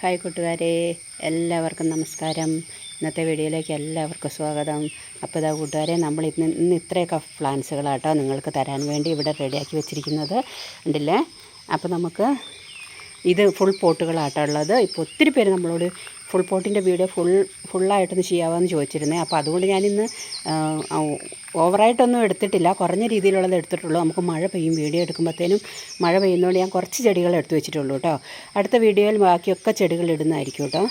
Hi കൂട്ടുകാരെ, എല്ലാവർക്കും നമസ്കാരം. ഇന്നത്തെ വീഡിയോയിലേക്ക് എല്ലാവർക്കും സ്വാഗതം. അപ്പോൾ ഇതാ കൂട്ടുകാരെ, നമ്മൾ ഇന്ന് ഇത്രയൊക്കെ പ്ലാന്റ്സുകളാട്ടോ നിങ്ങൾക്ക് തരാൻ വേണ്ടി ഇവിടെ റെഡിയാക്കി വെച്ചിരിക്കുന്നത് ഉണ്ടല്ലേ. അപ്പോൾ നമുക്ക് ഇത് ഫുൾ പോട്ടുകളാട്ടോ ഉള്ളത്. ഇപ്പോൾ ഒത്തിരി പേര് നമ്മളോട് ഫുൾ പോട്ടിൻ്റെ വീഡിയോ ഫുള്ളായിട്ടൊന്ന് ചെയ്യാമെന്ന് ചോദിച്ചിരുന്നേ. അപ്പോൾ അതുകൊണ്ട് ഞാനിന്ന് ഓവറായിട്ടൊന്നും എടുത്തിട്ടില്ല, കുറഞ്ഞ രീതിയിലുള്ളത് എടുത്തിട്ടുള്ളൂ. നമുക്ക് മഴ പെയ്യും, വീഡിയോ എടുക്കുമ്പോഴത്തേനും മഴ പെയ്യുന്നതുകൊണ്ട് ഞാൻ കുറച്ച് ചെടികൾ എടുത്ത് വെച്ചിട്ടുള്ളൂ കേട്ടോ. അടുത്ത വീഡിയോയിൽ ബാക്കിയൊക്കെ ചെടികൾ ഇടുന്നതായിരിക്കും കേട്ടോ.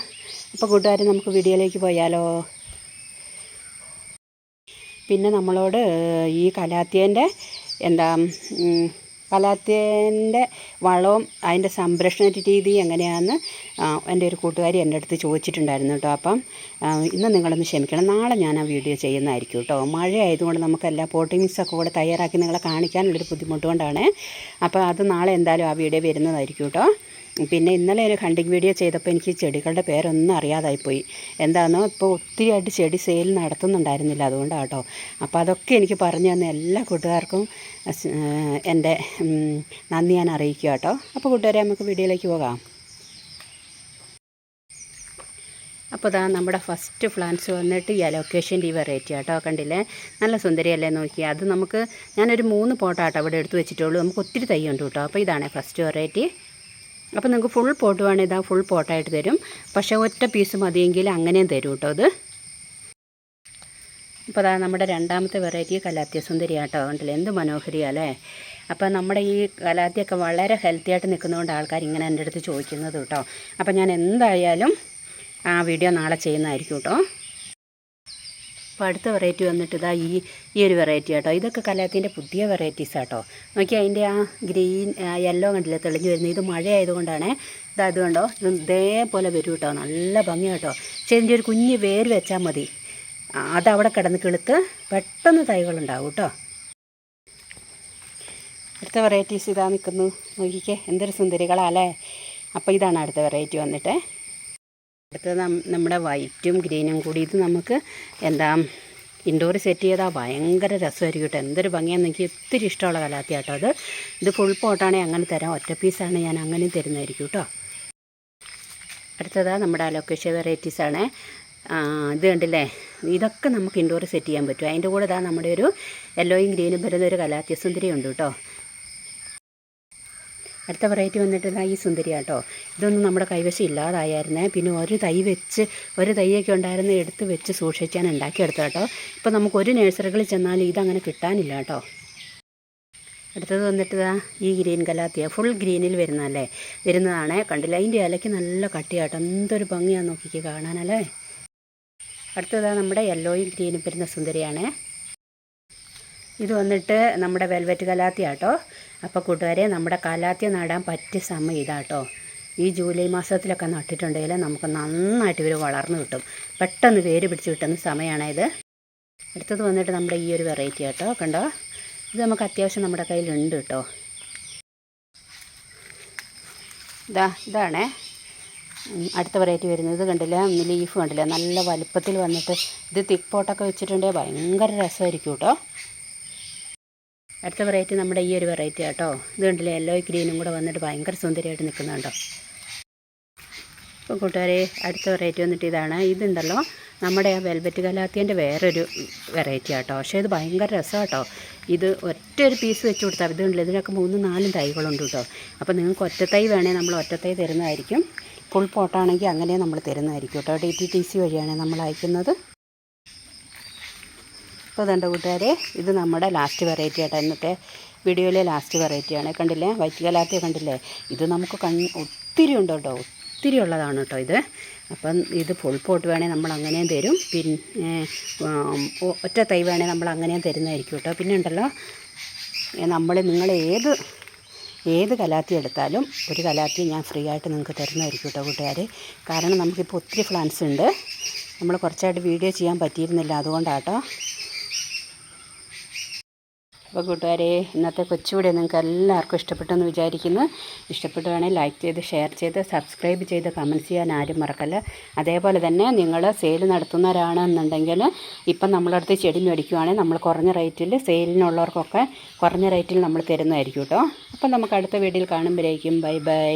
അപ്പോൾ കൂട്ടുകാർ, നമുക്ക് വീഡിയോയിലേക്ക് പോയാലോ. പിന്നെ നമ്മളോട് ഈ കലാത്തിയൻ്റെ കലാത്തിയൻ്റെ വളവും അതിൻ്റെ സംരക്ഷണ രീതി എങ്ങനെയാണെന്ന് എൻ്റെ ഒരു കൂട്ടുകാരി എൻ്റെ അടുത്ത് ചോദിച്ചിട്ടുണ്ടായിരുന്നു കേട്ടോ. അപ്പം ഇന്ന് നിങ്ങളൊന്ന് ക്ഷമിക്കണം, നാളെ ഞാൻ ആ വീഡിയോ ചെയ്യുന്നതായിരിക്കും കേട്ടോ. മഴ ആയതുകൊണ്ട് നമുക്ക് എല്ലാ പോട്ടിങ്സൊക്കെ കൂടെ തയ്യാറാക്കി നിങ്ങളെ കാണിക്കാനുള്ളൊരു ബുദ്ധിമുട്ട് കൊണ്ടാണ്. അപ്പോൾ അത് നാളെ എന്തായാലും ആ വീഡിയോ വരുന്നതായിരിക്കും കേട്ടോ. പിന്നെ ഇന്നലെ ഒരു ഹണ്ടിങ് വീഡിയോ ചെയ്തപ്പോൾ എനിക്ക് ചെടികളുടെ പേരൊന്നും അറിയാതായിപ്പോയി. എന്താണെന്നോ, ഇപ്പോൾ ഒത്തിരിയായിട്ട് ചെടി സെയിൽ നടത്തുന്നുണ്ടായിരുന്നില്ല, അതുകൊണ്ടാണ് കേട്ടോ. അപ്പോൾ അതൊക്കെ എനിക്ക് പറഞ്ഞു തന്ന എല്ലാ കൂട്ടുകാർക്കും എൻ്റെ നന്ദി ഞാൻ അറിയിക്കുക കേട്ടോ. അപ്പോൾ കൂട്ടുകാരെ, നമുക്ക് വീഡിയോയിലേക്ക് പോകാം. അപ്പോൾ ഇതാ നമ്മുടെ ഫസ്റ്റ് പ്ലാന്റ്സ് വന്നിട്ട് ഈ അലോക്കേഷൻ്റെ ഈ വെറൈറ്റി ആട്ടോ. കണ്ടില്ലേ, നല്ല സുന്ദരിയല്ലേ നോക്കി. അത് നമുക്ക് ഞാനൊരു 3 പോട്ടാട്ടോ അവിടെ എടുത്ത് വെച്ചിട്ടുള്ളൂ. നമുക്ക് ഒത്തിരി തൈ ഉണ്ട് കേട്ടോ. അപ്പോൾ ഇതാണ് ഫസ്റ്റ് വെറൈറ്റി. അപ്പോൾ നിങ്ങൾക്ക് ഫുൾ പോട്ട് വേണമെങ്കിൽ ഇതാ ഫുൾ പോട്ടായിട്ട് തരും. പക്ഷേ ഒറ്റ പീസ് മതിയെങ്കിൽ അങ്ങനെയും തരും കേട്ടോ ഇത്. അപ്പോൾ അതാ നമ്മുടെ രണ്ടാമത്തെ വെറൈറ്റി കലാത്തിയ സുന്ദരി ആട്ടോ. കണ്ടില്ലേ, എന്ത് മനോഹരിയല്ലേ. അപ്പോൾ നമ്മുടെ ഈ കലാത്തിയൊക്കെ വളരെ ഹെൽത്തി ആയിട്ട് നിൽക്കുന്നതുകൊണ്ട് ആൾക്കാർ ഇങ്ങനെ എൻ്റെ അടുത്ത് ചോദിക്കുന്നത് കേട്ടോ. അപ്പോൾ ഞാൻ എന്തായാലും ആ വീഡിയോ നാളെ ചെയ്യുന്നതായിരിക്കും കേട്ടോ. അപ്പോൾ അടുത്ത വെറൈറ്റി വന്നിട്ട് ഇതാ ഈ ഒരു വെറൈറ്റി കേട്ടോ. ഇതൊക്കെ കലാത്തിൻ്റെ പുതിയ വെറൈറ്റീസ് ആട്ടോ. നോക്കി, അതിൻ്റെ ആ ഗ്രീൻ യെല്ലോ കണ്ടില്ലേ തെളിഞ്ഞ് വരുന്നത്. ഇത് മഴ ആയതുകൊണ്ടാണ്. ഇത് കണ്ടോ, ഇത് ഇതേപോലെ വരും കേട്ടോ. നല്ല ഭംഗി കേട്ടോ. പക്ഷേ ഇതിൻ്റെ ഒരു കുഞ്ഞ് വേര് വെച്ചാൽ മതി, അതവിടെ കിടന്ന് കിളുത്ത് പെട്ടെന്ന് തൈകളുണ്ടാവും കേട്ടോ. അടുത്ത വെറൈറ്റീസ് ഇതാ നിൽക്കുന്നു. നോക്കിക്കേ, എന്തൊരു സുന്ദരികളല്ലേ. അപ്പോൾ ഇതാണ് അടുത്ത വെറൈറ്റി വന്നിട്ട്. അടുത്തത് നമ്മുടെ വൈറ്റും ഗ്രീനും കൂടി. ഇത് നമുക്ക് ഇൻഡോർ സെറ്റ് ചെയ്താൽ ഭയങ്കര രസമായിരിക്കും കേട്ടോ. എന്തൊരു ഭംഗിയാണെന്ന് എനിക്ക് ഒത്തിരി ഇഷ്ടമുള്ള കലാത്തി കേട്ടോ. ഇത് ഫുൾ പോട്ടാണെങ്കിൽ അങ്ങനെ തരാം, ഒറ്റ പീസാണ് ഞാൻ അങ്ങനെയും തരുന്നതായിരിക്കും കേട്ടോ. അടുത്തതാണ് നമ്മുടെ അലോക്കേഷ്യ വെറൈറ്റീസാണ്. ഇത് കണ്ടില്ലേ, ഇതൊക്കെ നമുക്ക് ഇൻഡോർ സെറ്റ് ചെയ്യാൻ പറ്റും. അതിൻ്റെ കൂടെ ഇതാ നമ്മുടെ ഒരു യെല്ലോയും ഗ്രീനും വരുന്ന ഒരു കലാത്തിയ സുന്ദരി ഉണ്ട് കേട്ടോ. അടുത്ത വെറൈറ്റി വന്നിട്ട് ഈ സുന്ദരി കേട്ടോ. ഇതൊന്നും നമ്മുടെ കൈവശം ഇല്ലാതായിരുന്നേ. പിന്നെ ഒരു തൈയൊക്കെ ഉണ്ടായിരുന്ന എടുത്ത് വെച്ച് സൂക്ഷിച്ചാണ് ഉണ്ടാക്കിയെടുത്തത് കേട്ടോ. ഇപ്പോൾ നമുക്ക് ഒരു നഴ്സറികളിൽ ചെന്നാലും ഇതങ്ങനെ കിട്ടാനില്ല കേട്ടോ. അടുത്തത് വന്നിട്ട് ഈ ഗ്രീൻ കലാത്തിയ ഫുൾ ഗ്രീനിൽ വരുന്നതാണ്. കണ്ടില്ല, അതിൻ്റെ ഇലയ്ക്ക് നല്ല കട്ടിയാട്ടോ. എന്തൊരു ഭംഗിയാന്ന് നോക്കിക്ക് കാണാനല്ലേ. അടുത്തത് നമ്മുടെ യെല്ലോയും ഗ്രീനും വരുന്ന സുന്ദരിയാണ്. ഇത് വന്നിട്ട് നമ്മുടെ വെൽവെറ്റ് കലാത്തിയ കേട്ടോ. അപ്പോൾ കൂട്ടുകാരെ, നമ്മുടെ കലാത്തിയ നടാൻ പറ്റിയ സമയം ഇതാട്ടോ. ഈ ജൂലൈ മാസത്തിലൊക്കെ നട്ടിട്ടുണ്ടെങ്കിൽ നമുക്ക് നന്നായിട്ട് ഇവർ വളർന്നു കിട്ടും, പെട്ടെന്ന് വേര് പിടിച്ച് കിട്ടുന്ന സമയമാണിത്. അടുത്തത് വന്നിട്ട് നമ്മുടെ ഈ ഒരു വെറൈറ്റി കേട്ടോ. കണ്ടോ, ഇത് നമുക്ക് അത്യാവശ്യം നമ്മുടെ കയ്യിലുണ്ട് കേട്ടോ. ഇതാണേ അടുത്ത വെറൈറ്റി വരുന്നത്. കണ്ടില്ല, ലീഫ് കണ്ടില്ല, നല്ല വലുപ്പത്തിൽ വന്നിട്ട് ഇത് തിക്ക് പോട്ടൊക്കെ വെച്ചിട്ടുണ്ടെങ്കിൽ ഭയങ്കര രസമായിരിക്കും കേട്ടോ. അടുത്ത വെറൈറ്റി നമ്മുടെ ഈ ഒരു വെറൈറ്റി കേട്ടോ. ഇത് കണ്ടില്ലേ, യെല്ലോ ഗ്രീനും കൂടെ വന്നിട്ട് ഭയങ്കര സുന്ദരിയായിട്ട് നിൽക്കുന്നുണ്ടോ. അപ്പോൾ കൂട്ടുകാരെ, അടുത്ത വെറൈറ്റി വന്നിട്ട് ഇതാണ്. ഇതുണ്ടല്ലോ നമ്മുടെ ആ വെൽവെറ്റ് കലാത്തിയൻ്റെ വേറൊരു വെറൈറ്റി കേട്ടോ. പക്ഷേ ഇത് ഭയങ്കര രസമാണ് കേട്ടോ. ഇത് ഒറ്റ ഒരു പീസ് വെച്ച് കൊടുത്താൽ ഇത് കണ്ടില്ല, ഇതിനൊക്കെ 3-4 തൈകളുണ്ട് കേട്ടോ. അപ്പോൾ നിങ്ങൾക്ക് ഒറ്റ തൈ വേണേൽ നമ്മൾ ഒറ്റ തൈ തരുന്നതായിരിക്കും. ഫുൾ പോട്ടാണെങ്കിൽ അങ്ങനെ നമ്മൾ തരുന്നതായിരിക്കും കേട്ടോ. DTTC വഴിയാണ് നമ്മൾ അയക്കുന്നത്. അപ്പോൾ ഇതുണ്ട് കൂട്ടുകാരെ, ഇത് നമ്മുടെ ലാസ്റ്റ് വെറൈറ്റി ആട്ടോ. ഇന്നത്തെ വീഡിയോയിലെ ലാസ്റ്റ് വെറൈറ്റിയാണ്. കണ്ടില്ലേ, വൈറ്റ് കലാത്തിയ കണ്ടില്ലേ. ഇത് നമുക്ക് ഒത്തിരി ഉണ്ട് കേട്ടോ, ഒത്തിരി ഉള്ളതാണ് കേട്ടോ ഇത്. അപ്പം ഇത് ഫുൾ പോട്ട് വേണേൽ നമ്മൾ അങ്ങനെയും തരും. പിന്നെ ഒറ്റ തൈ വേണേൽ നമ്മൾ അങ്ങനെയും തരുന്നതായിരിക്കും കേട്ടോ. പിന്നെ ഉണ്ടല്ലോ, നിങ്ങൾ ഏത് കലാത്തി എടുത്താലും ഒരു കലാത്തി ഞാൻ ഫ്രീ ആയിട്ട് നിങ്ങൾക്ക് തരുന്നതായിരിക്കും കേട്ടോ കൂട്ടുകാർ. കാരണം നമുക്കിപ്പോൾ ഒത്തിരി പ്ലാന്റ്സ് ഉണ്ട്. നമ്മൾ കുറച്ചായിട്ട് വീഡിയോ ചെയ്യാൻ പറ്റിയിരുന്നില്ല, അതുകൊണ്ടാട്ടോ. അപ്പോൾ കൂട്ടുകാരെ, ഇന്നത്തെ കൊച്ചുകൂടി നിങ്ങൾക്ക് എല്ലാവർക്കും ഇഷ്ടപ്പെട്ടെന്ന് വിചാരിക്കുന്നു. ഇഷ്ടപ്പെടുകയാണെങ്കിൽ ലൈക്ക് ചെയ്ത്, ഷെയർ ചെയ്ത്, സബ്സ്ക്രൈബ് ചെയ്ത്, കമൻറ്റ് ചെയ്യാൻ ആരും മറക്കല്ല. അതേപോലെ തന്നെ നിങ്ങൾ സെയിൽ നടത്തുന്നവരാണെന്നുണ്ടെങ്കിൽ ഇപ്പം നമ്മളടുത്ത് ചെടി മേടിക്കുവാണെങ്കിൽ നമ്മൾ കുറഞ്ഞ റേറ്റിൽ, സെയിലിനുള്ളവർക്കൊക്കെ കുറഞ്ഞ റേറ്റിൽ നമ്മൾ തരുന്നതായിരിക്കും കേട്ടോ. അപ്പം നമുക്ക് അടുത്ത വീഡിയോയിൽ കാണുമ്പോഴേക്കും ബൈ ബൈ.